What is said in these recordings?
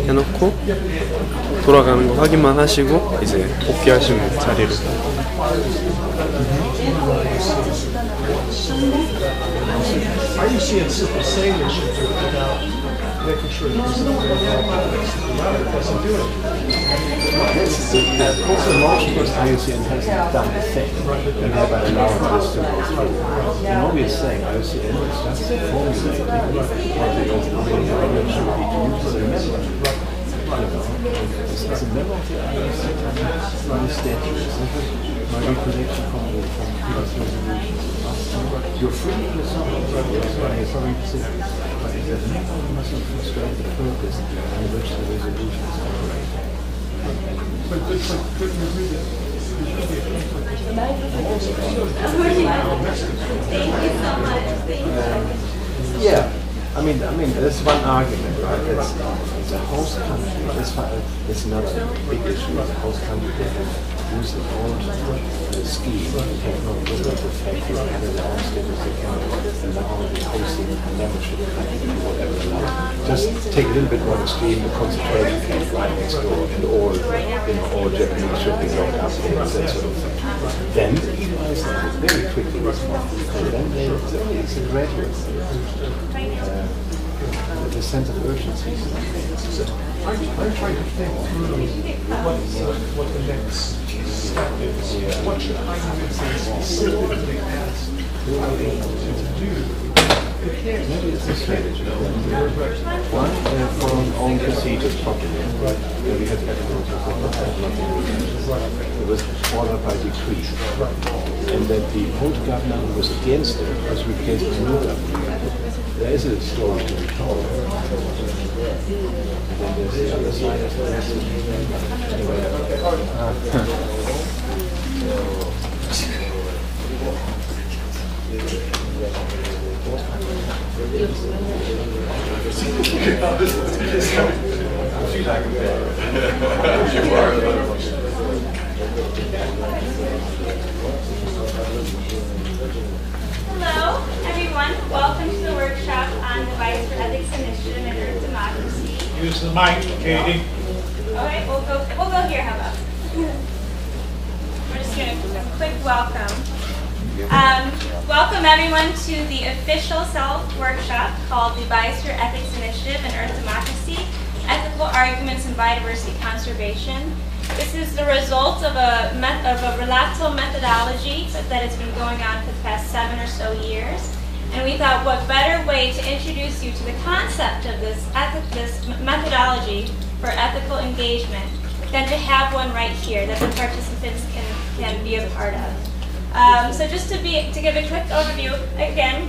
해놓고 돌아가는 거 확인만 하시고 이제 복귀하시면 자리로. making sure that also most of IUCN hasn't done the thing and haven't allowed this to go through. And all we're saying, IUCN is just formulating what the problem should be to use as a member. As a member of the IUCN, my statutes, my recollection from previous resolutions, you're free to do something, but if there's no problem, you must not frustrate the purpose in which the resolution is operating. But you agree that Thank you so much. Thank you. Yeah. I mean, there's one argument, right? It's a host country. It's not a big issue. It's a host country that use the old scheme, technology, the fact that they have their own status, they can allow the hosting membership country to do whatever they like. Just take a little bit more extreme, the concentration camp right next door, and all Japanese should be locked up there, that sort of thing. Then even Iceland is very quickly responding, because then it's a gradual thing. The sense of urgency. I'm trying to think through what the next step is. What should IUCN specifically ask to do? Maybe it's a strategy. One, for our own procedures properly. We had it was ordered by decree. And that the old governor who was against it was replaced with a new governor. There is a story to be told. And then there's the other side of the message. Hello, everyone. Welcome to the workshop on the Biosphere Ethics Initiative and Earth Democracy. Use the mic, Katie. All right, we'll go here. How about? We're just going to quick welcome. Welcome everyone to the official workshop called the Biosphere Ethics Initiative and Earth Democracy: Ethical Arguments in Biodiversity Conservation. This is the result of a relateral methodology that has been going on for the past 7 or so years. And we thought, what better way to introduce you to the concept of this methodology for ethical engagement than to have one right here that the participants can be a part of. So just to give a quick overview, again,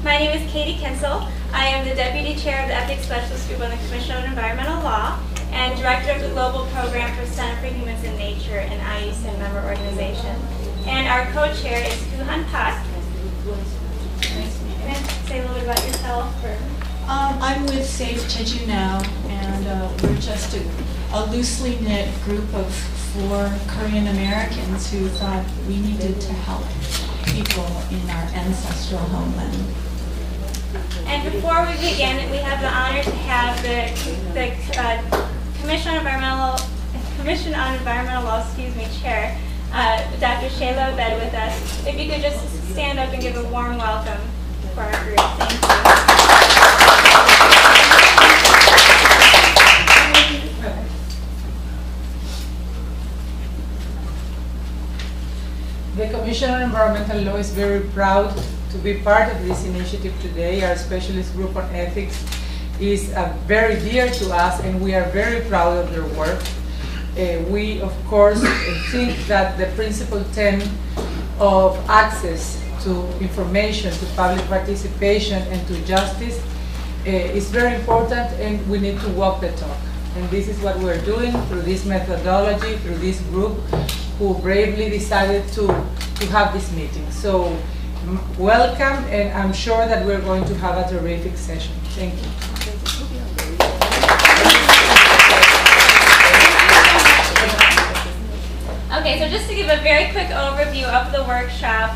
my name is Katie Kinsel. I am the Deputy Chair of the Ethics Specialist Group on the Commission on Environmental Law and Director of the Global Program for Center for Humans and Nature, an IUCN member organization. And our co-chair is Kuhan Pak. Can you say a little bit about yourself? I'm with Save Jeju now, and we're just a loosely knit group of 4 Korean Americans who thought we needed to help people in our ancestral homeland. And before we begin, we have the honor to have the Commission on Environmental Law, Chair, Dr. Shayla Abed with us. If you could just stand up and give a warm welcome for our group. Thank you. The Commission on Environmental Law is very proud to be part of this initiative today. Our specialist group on ethics is very dear to us, and we are very proud of their work. We, of course, think that the principle 10 of access to information, to public participation, and to justice is very important, and we need to walk the talk. And this is what we're doing through this methodology, through this group, who bravely decided to have this meeting. So welcome, and I'm sure that we're going to have a terrific session. Thank you. Okay, so just to give a very quick overview of the workshop,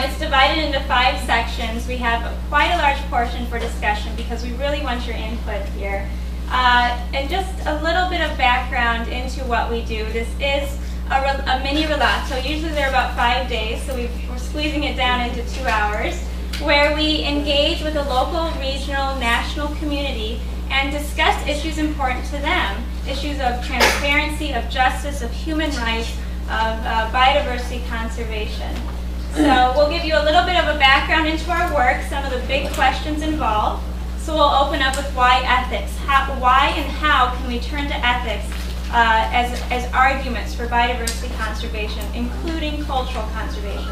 it's divided into 5 sections. We have quite a large portion for discussion because we really want your input here. And just a little bit of background into what we do. This is a mini relato. Usually they're about 5 days, so we're squeezing it down into 2 hours, where we engage with the local, regional, national community and discuss issues important to them. Issues of transparency, of justice, of human rights, of biodiversity conservation. So we'll give you a little bit of a background into our work, some of the big questions involved. So we'll open up with why ethics. Why and how can we turn to ethics as arguments for biodiversity conservation, including cultural conservation?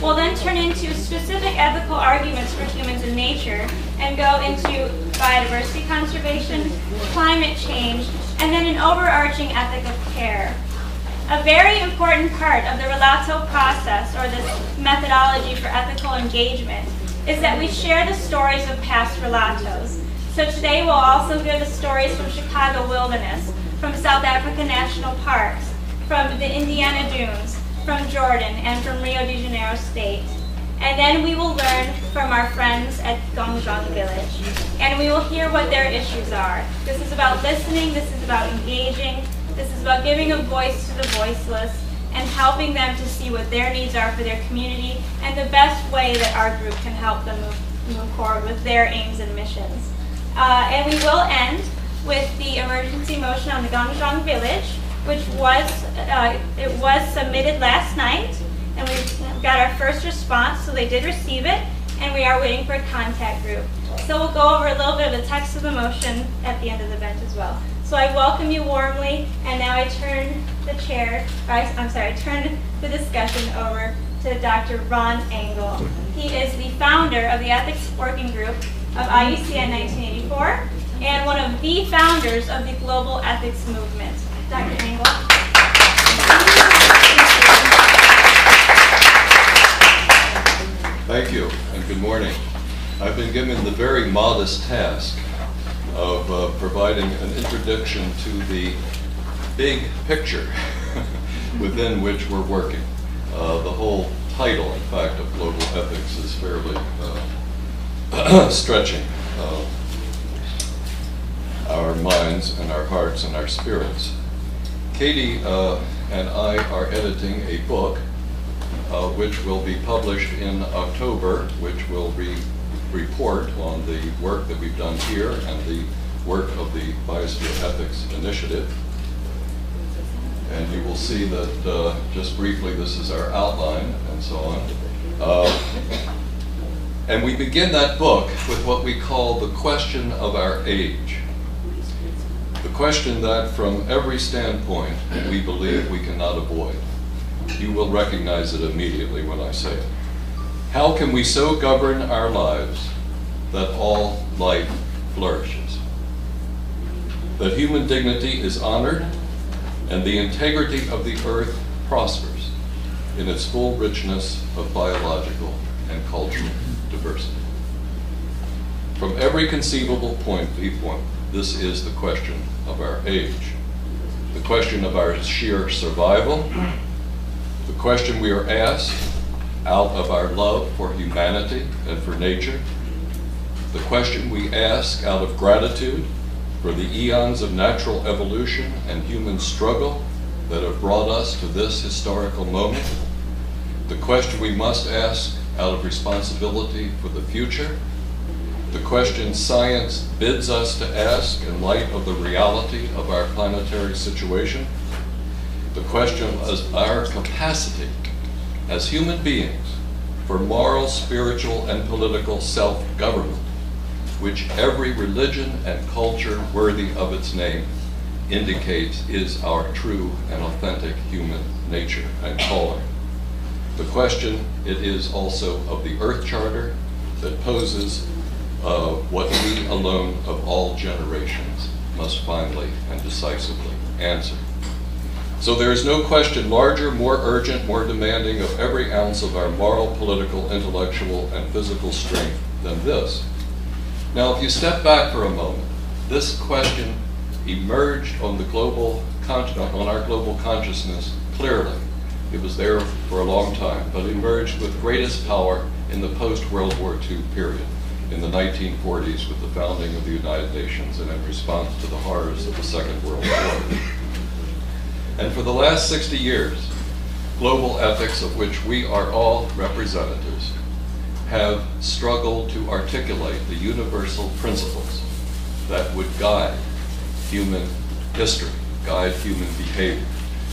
We'll then turn into specific ethical arguments for humans and nature and go into biodiversity conservation, climate change, and then an overarching ethic of care. A very important part of the relato process, or this methodology for ethical engagement, is that we share the stories of past relatos. So today we'll also hear the stories from Chicago Wilderness, from South Africa National Parks, from the Indiana Dunes, from Jordan, and from Rio de Janeiro State. And then we will learn from our friends at Gongjong Village. And we will hear what their issues are. This is about listening, this is about engaging, this is about giving a voice to the voiceless, and helping them to see what their needs are for their community and the best way that our group can help them move forward with their aims and missions. And we will end with the emergency motion on the Gongjong Village, which was submitted last night, and we've got our first response, so they did receive it, and we are waiting for a contact group. So we'll go over a little bit of the text of the motion at the end of the event as well. So I welcome you warmly, and now I turn turn the discussion over to Dr. Ron Engel. He is the founder of the Ethics Working Group of IUCN 1984, and one of the founders of the Global Ethics Movement. Dr. Engel. Thank you, and good morning. I've been given the very modest task of providing an introduction to the big picture within which we're working. The whole title, in fact, of Global Ethics is fairly stretching our minds and our hearts and our spirits. Katie and I are editing a book which will be published in October, which will report on the work that we've done here and the work of the Biosphere Ethics Initiative. And you will see that, just briefly, this is our outline and so on. And we begin that book with what we call the question of our age. The question that, from every standpoint, we believe we cannot avoid. You will recognize it immediately when I say it. How can we so govern our lives that all life flourishes? That human dignity is honored and the integrity of the earth prospers in its full richness of biological and cultural diversity. From every conceivable viewpoint, this is the question of our age. The question of our sheer survival, the question we are asked out of our love for humanity and for nature, the question we ask out of gratitude for the eons of natural evolution and human struggle that have brought us to this historical moment, the question we must ask out of responsibility for the future, the question science bids us to ask in light of the reality of our planetary situation, the question of our capacity as human beings for moral, spiritual, and political self-government, which every religion and culture worthy of its name indicates is our true and authentic human nature and calling. The question, it is also of the Earth Charter that poses what we alone of all generations must finally and decisively answer. So there is no question larger, more urgent, more demanding of every ounce of our moral, political, intellectual, and physical strength than this. Now, if you step back for a moment, this question emerged on our global consciousness clearly. It was there for a long time, but emerged with greatest power in the post-World War II period. in the 1940s with the founding of the United Nations and in response to the horrors of the Second World War. And for the last 60 years, global ethics, of which we are all representatives, have struggled to articulate the universal principles that would guide human history, guide human behavior,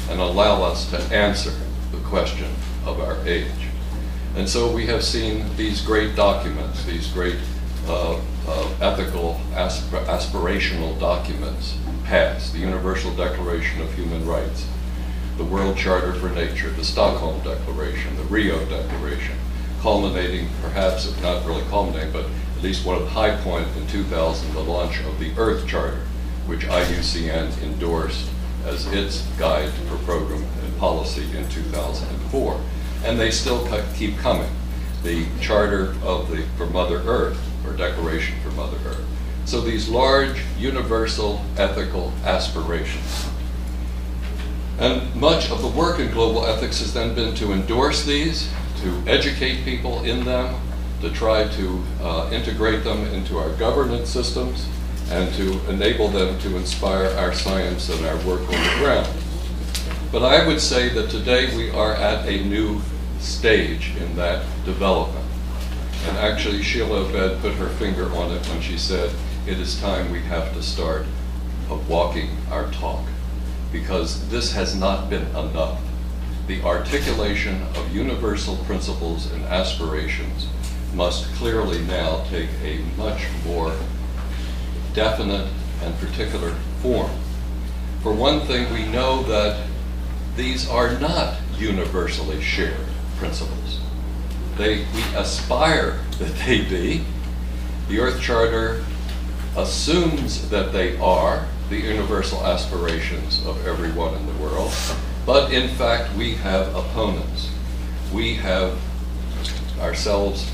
and allow us to answer the question of our age. And so we have seen these great documents, these great ethical aspirational documents pass: the Universal Declaration of Human Rights, the World Charter for Nature, the Stockholm Declaration, the Rio Declaration, culminating, perhaps, if not really culminating, but at least one of the high point in 2000, the launch of the Earth Charter, which IUCN endorsed as its guide for program and policy in 2004. And they still keep coming. The Charter for Mother Earth, or Declaration for Mother Earth. So these large, universal, ethical aspirations. And much of the work in global ethics has then been to endorse these, to educate people in them, to try to integrate them into our governance systems, and to enable them to inspire our science and our work on the ground. But I would say that today we are at a new stage in that development. And actually, Sheila Abed put her finger on it when she said, it is time we have to start walking our talk, because this has not been enough. The articulation of universal principles and aspirations must clearly now take a much more definite and particular form. For one thing, we know that these are not universally shared principles. We aspire that they be. The Earth Charter assumes that they are the universal aspirations of everyone in the world, but in fact we have opponents. We have ourselves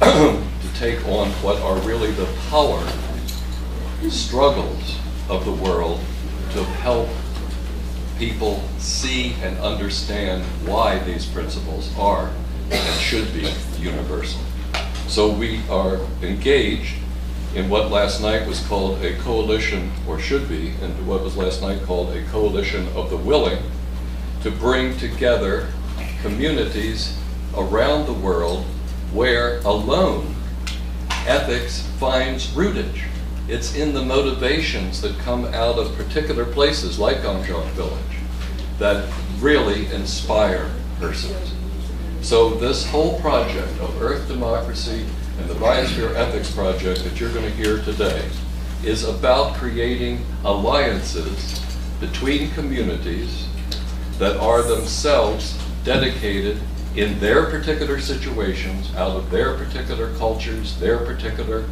to take on what are really the power struggles of the world to help people see and understand why these principles are and should be universal. So we are engaged in what last night was called a coalition, or should be, and what was last night called a coalition of the willing, to bring together communities around the world where alone ethics finds rootage. It's in the motivations that come out of particular places like Gangjeong Village that really inspire persons. So this whole project of Earth Democracy and the Biosphere Ethics Project that you're going to hear today is about creating alliances between communities that are themselves dedicated in their particular situations, out of their particular cultures, their particular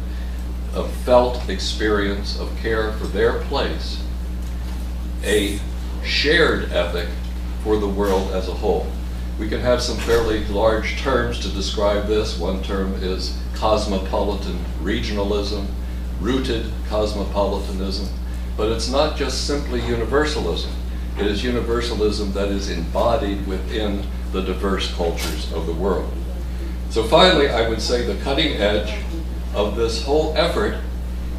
felt experience of care for their place, a shared ethic for the world as a whole. We can have some fairly large terms to describe this. One term is cosmopolitan regionalism, rooted cosmopolitanism, but it's not just simply universalism. It is universalism that is embodied within the diverse cultures of the world. So finally, I would say the cutting edge of this whole effort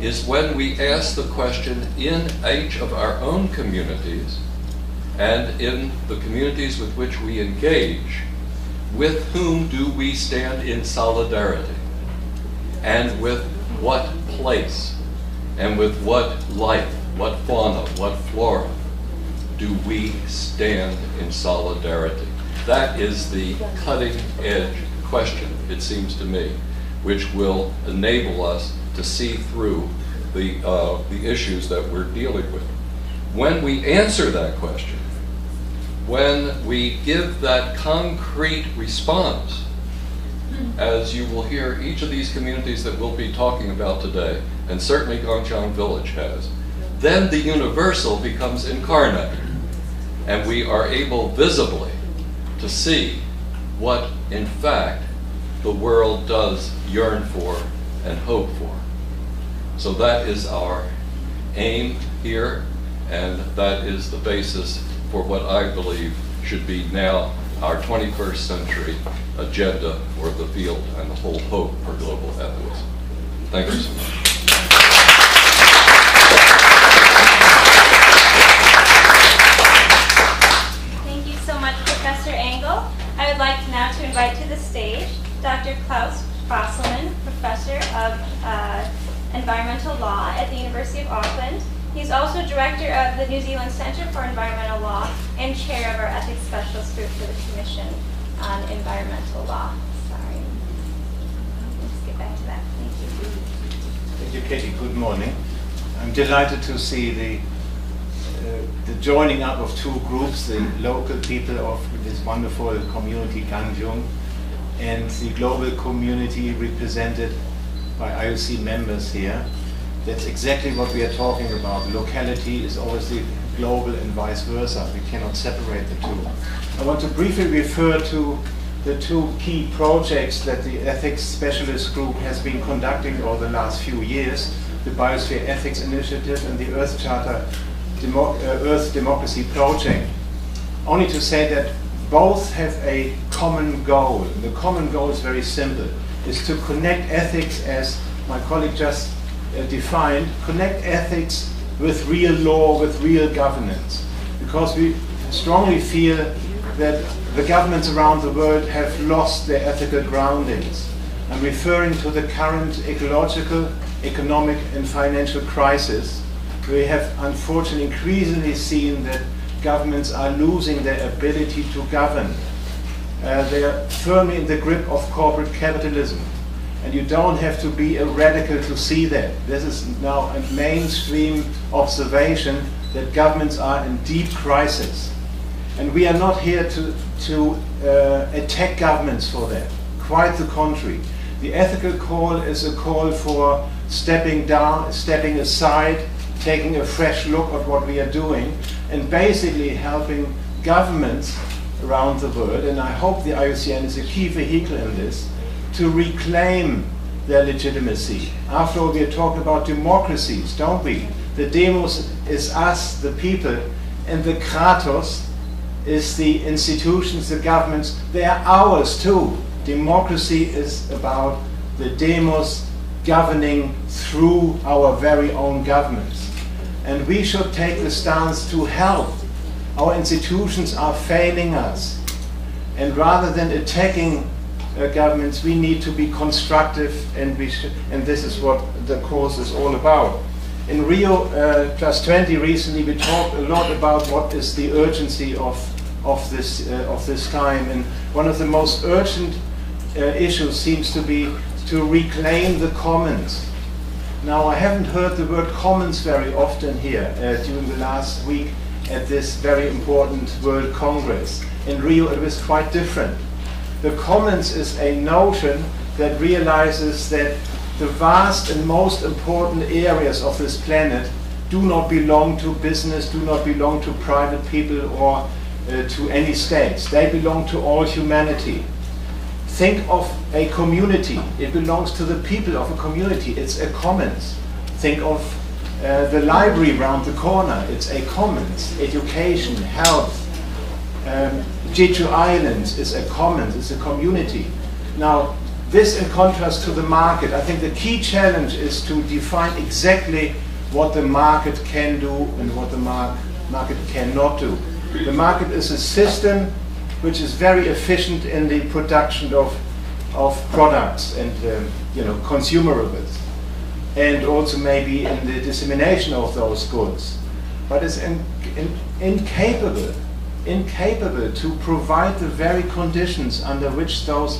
is when we ask the question in each of our own communities and in the communities with which we engage, with whom do we stand in solidarity? And with what place? And with what life, what fauna, what flora do we stand in solidarity? That is the cutting edge question, it seems to me, which will enable us to see through the issues that we're dealing with. When we answer that question, when we give that concrete response, as you will hear each of these communities that we'll be talking about today, and certainly Gangjeong Village has, then the universal becomes incarnate, and we are able visibly to see what, in fact, the world does yearn for and hope for. So that is our aim here, and that is the basis for what I believe should be now our 21st century agenda for the field and the whole hope for global ethics. Thank you so much. Thank you so much, Professor Engel. I would like now to invite to the stage Dr. Klaus Fosselman, Professor of Environmental Law at the University of Auckland. He's also Director of the New Zealand Centre for Environmental Law and Chair of our Ethics Specialist Group for the Commission on Environmental Law. Sorry. Let's get back to that. Thank you. Thank you, Katie. Good morning. I'm delighted to see the joining up of two groups, the local people of this wonderful community Ganjung and the global community represented by IOC members here. That's exactly what we are talking about. Locality is obviously global and vice versa. We cannot separate the two. I want to briefly refer to the two key projects that the Ethics Specialist Group has been conducting over the last few years, the Biosphere Ethics Initiative and the Earth Charter Earth Democracy Project. Only to say that both have a common goal. The common goal is very simple, is to connect ethics, as my colleague just defined, connect ethics with real law, with real governance. Because we strongly feel that the governments around the world have lost their ethical groundings. I'm referring to the current ecological, economic and financial crisis. We have unfortunately increasingly seen that governments are losing their ability to govern. They are firmly in the grip of corporate capitalism. And you don't have to be a radical to see that. This is now a mainstream observation that governments are in deep crisis. And we are not here to attack governments for that. Quite the contrary. The ethical call is a call for stepping down, stepping aside, taking a fresh look at what we are doing, and basically helping governments around the world, and I hope the IUCN is a key vehicle in this, to reclaim their legitimacy. After all, we are talking about democracies, don't we? The demos is us, the people, and the kratos is the institutions, the governments. They are ours too. Democracy is about the demos governing through our very own governments. And we should take the stance to help. Our institutions are failing us. And rather than attacking governments, we need to be constructive, and this is what the course is all about. In Rio +20 recently, we talked a lot about what is the urgency of this time, and one of the most urgent issues seems to be to reclaim the commons. Now, I haven't heard the word commons very often here during the last week at this very important World Congress. In Rio, it was quite different. The commons is a notion that realizes that the vast and most important areas of this planet do not belong to business, do not belong to private people or to any states. They belong to all humanity. Think of a community. It belongs to the people of a community. It's a commons. Think of the library around the corner. It's a commons. Education, health. Jeju Islands is a commons. It's a community. Now, this in contrast to the market, I think the key challenge is to define exactly what the market can do and what the market cannot do. The market is a system which is very efficient in the production of products and consumerables, and also maybe in the dissemination of those goods, but is incapable to provide the very conditions under which those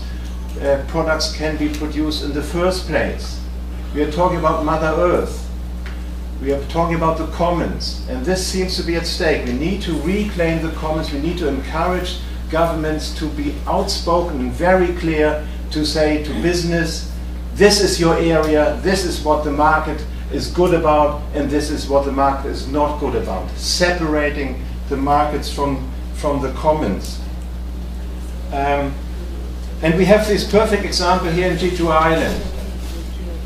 products can be produced in the first place. We are talking about Mother Earth. We are talking about the commons, and this seems to be at stake. We need to reclaim the commons. We need to encourage governments to be outspoken and very clear to say to business, this is your area, this is what the market is good about, and this is what the market is not good about. Separating the markets from the commons. And we have this perfect example here in Jeju Island.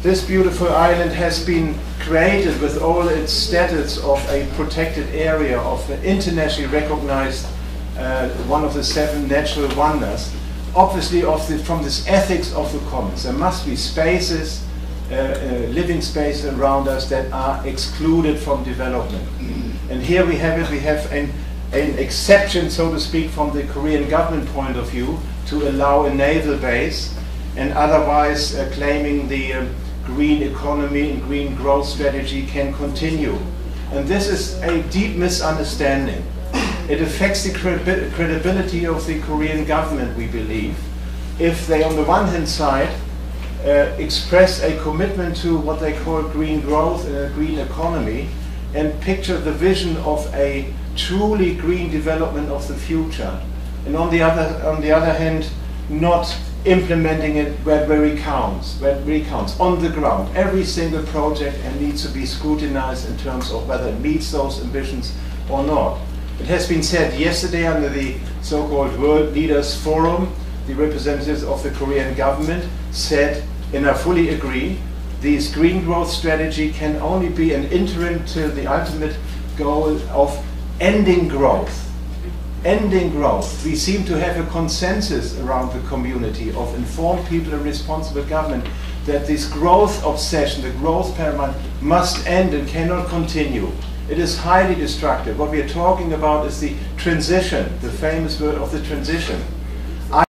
This beautiful island has been created with all its status of a protected area, of an internationally recognized one of the 7 natural wonders. Obviously from this ethics of the commons. There must be spaces living space around us that are excluded from development. And here we have it, we have an exception, so to speak, from the Korean government point of view to allow a naval base, and otherwise claiming the green economy and green growth strategy can continue. And this is a deep misunderstanding. It affects the credibility of the Korean government, we believe, if they, on the one hand side, express a commitment to what they call green growth and a green economy, and picture the vision of a truly green development of the future, and on the other hand, not implementing it where it really counts on the ground. Every single project needs to be scrutinized in terms of whether it meets those ambitions or not. It has been said yesterday under the so-called World Leaders Forum, the representatives of the Korean government said, and I fully agree, this green growth strategy can only be an interim to the ultimate goal of ending growth. Ending growth. We seem to have a consensus around the community of informed people and responsible government that this growth obsession, the growth paradigm, must end and cannot continue. It is highly destructive. What we are talking about is the transition, the famous word of the transition.